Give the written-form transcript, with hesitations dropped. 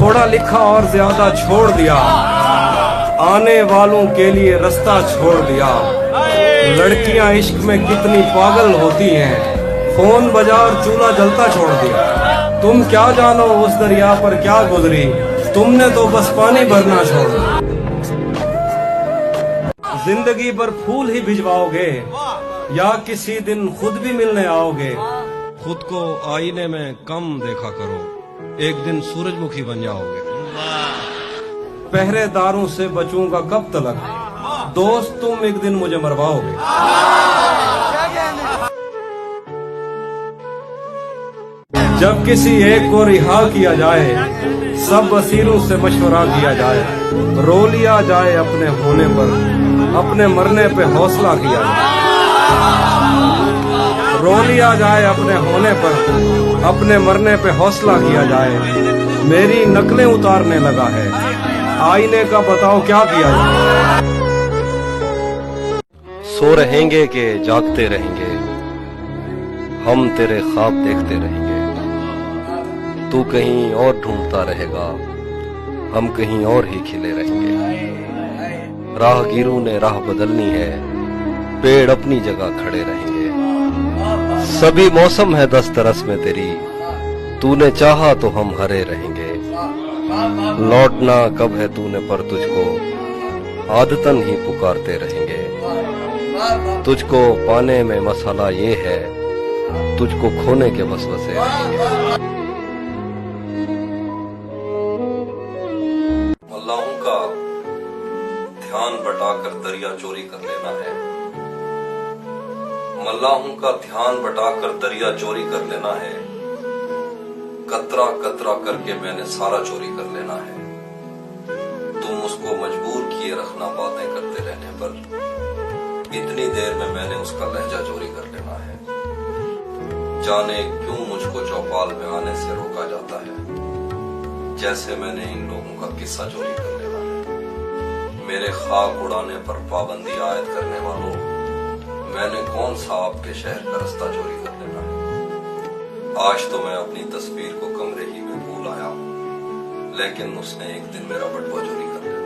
थोड़ा लिखा और ज्यादा छोड़ दिया, आने वालों के लिए रास्ता छोड़ दिया। लड़कियां इश्क में कितनी पागल होती हैं, फोन बाजार चूल्हा जलता छोड़ दिया। तुम क्या जानो उस दरिया पर क्या गुजरी, तुमने तो बस पानी भरना छोड़ दिया। जिंदगी पर फूल ही भिजवाओगे या किसी दिन खुद भी मिलने आओगे। खुद को आईने में कम देखा करो, एक दिन सूरजमुखी बन जाओगे। पहरेदारों से बचूंगा कब तलक, दोस्त तुम एक दिन मुझे मरवाओगे। जब किसी एक को रिहा किया जाए, सब असीरों से मशवरा किया जाए। रो लिया जाए अपने होने पर, अपने मरने पे हौसला किया जाए। रो लिया जाए अपने होने पर, अपने मरने पे हौसला किया जाए। मेरी नकलें उतारने लगा है, आईने का बताओ क्या किया जाए। सो रहेंगे के जागते रहेंगे, हम तेरे ख्वाब देखते रहेंगे। तू कहीं और ढूंढता रहेगा, हम कहीं और ही खिले रहेंगे। राहगीरों ने राह बदलनी है, पेड़ अपनी जगह खड़े रहेंगे। सभी मौसम है दस्तरस में तेरी, तूने चाहा तो हम हरे रहेंगे। लौटना कब है तूने पर तुझको, आदतन ही पुकारते रहेंगे। तुझको पाने में मसला ये है, तुझको खोने के वसवसे रहेंगे। मल्लाहों का ध्यान बटाकर दरिया चोरी कर लेना है। मल्लाहों का ध्यान बटाकर दरिया चोरी कर लेना है। कतरा कतरा करके मैंने सारा चोरी कर लेना है। तुम उसको मजबूर किए रखना बातें करते रहने पर, इतनी देर में मैंने उसका लहजा चोरी कर लेना है। जाने क्यों मुझको चौपाल में आने से रोका जाता है, जैसे मैंने इन लोगों का किस्सा चोरी कर लेना है। मेरे खाक उड़ाने पर पाबंदी आयद करने वालों, मैंने कौन सा आपके शहर का रास्ता चोरी कर लेना है। आज तो मैं अपनी तस्वीर को कमरे ही में भूल आया हूँ, लेकिन उसने एक दिन मेरा बटुआ चोरी कर लिया।